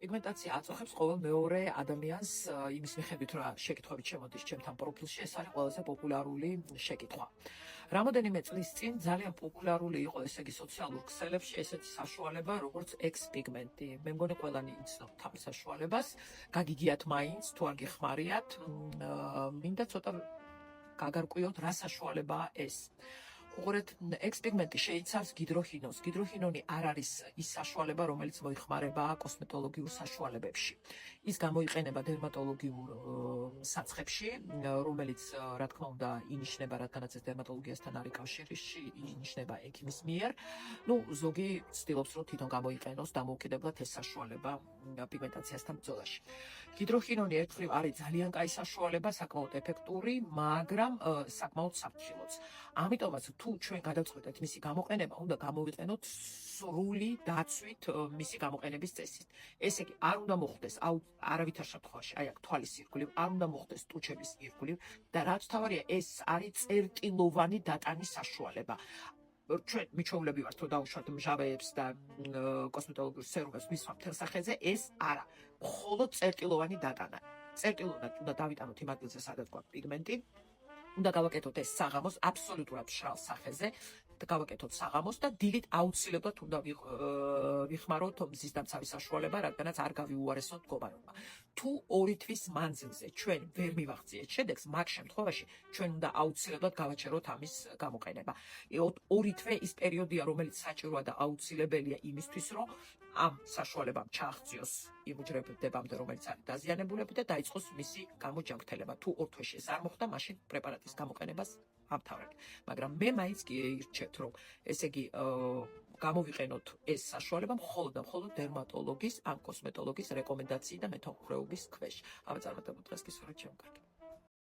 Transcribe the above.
პიგმენტაცია აწუხებს ყოველ მეორე ადამიანს იმის მიხედვით, რა შეკითხვებით შემოდის ჩემთან პროფილში, ეს არის ყველაზე პოპულარული შეკითხვა. რამოდენიმე წლის წინ ძალიან პოპულარული იყო, ესე იგი, სოციალურ ქსელებში ესეთი საშუალება, როგორც ექს-პიგმენტი. მე მგონი ყველანი იცნობთ ამ საშუალებას. გაგიგიათ მაინც, თუ არ გიხმარიათ, მინდა ცოტა გაგარკვიოთ, რა საშუალებაა ეს. უყურეთ, ექს-პიგმენტი შეიცავს გიდროჰინონს. გიდროჰინონი არ არის ის საშუალება, რომელიც მოიხმარება კოსმეტოლოგიურ საშუალებებში. ის გამოიყენება დერმატოლოგიურ საცხებში, რომელიც, რა თქმა უნდა, ინიშნება, რადგანაც ეს დერმატოლოგიასთან არის კავშირში, ინიშნება ექიმის მიერ. ზოგი ცდილობს, რომ თვითონ გამოიყენოს დამოუკიდებლად ეს საშუალება პიგმენტაციასთან ბრძოლაში. გიდროჰინონი ერთხელ არის ძალიან კაი საშუალება, საკმაოდ ეფექტური, მაგრამ საკმაოდ საფრთხილოც. ამიტომაც თუ ჩვენ გადავწყვეტეთ მისი გამოყენება, უნდა გამოვიყენოთ სრული დაცვით მისი გამოყენების წესით. ესე იგი, არ უნდა მოხდეს არავითარ შემთხვევაში, აი აქ თვალის ირგვლივ, არ უნდა მოხდეს ტუჩების ირგვლივ და რაც თავარია, ეს არის წერტილოვანი დატანის საშუალება. ჩვენ მიჩვეულები ვართ, რომ დავუშვათ მჟავეებს და კოსმეტოლოგიურ სერუმებს მისვამ თელსახეზე, ეს არა, მხოლოდ წერტილოვანი დატანა. წერტილოვნად უნდა დავიტანოთ იმ ადგილზე, სადაც გვაქვს პიგმენტი. უნდა გავაკეთოთ ეს საღამოს, აბსოლუტურად მშრალ სახეზე, გავაკეთოთ საღამოს და დილით აუცილებლად უნდა ვიხმაროთ მზის დამცავი საშუალება, რადგანაც არ გავიუარესოთ მდგომარეობა. თუ 2 თვის მანძილზე ჩვენ ვერ მივახციეთ შედეგს, მაგ შემთხვევაში ჩვენ უნდა აუცილებლად გავაჩეროთ ამის გამოყენება. 2 თვე ის პერიოდია, რომელიც საჭიროა და აუცილებელია იმისთვის, რომ ამ საშუალებამ ჩააღწიოს იმ უჯრედებამდე, რომელიც არის დაზიანებულები და დაიწყოს მისი გამოჯანმრთელება. თუ 2 თვეში ეს არ მოხდა, მაშინ პრეპარატის გამოყენებას ამთავრებთ. მაგრამ მე მაინც კი ირჩევთ, რომ ესე იგი გამოვიყენოთ ეს საშუალება მხოლოდ და მხოლოდ დერმატოლოგის ან კოსმეტოლოგის რეკომენდაციის და მეთვალყურეობის ქვეშ. ამას წარმატებულ დღეს გისურვებთ, ჩემო კარგი.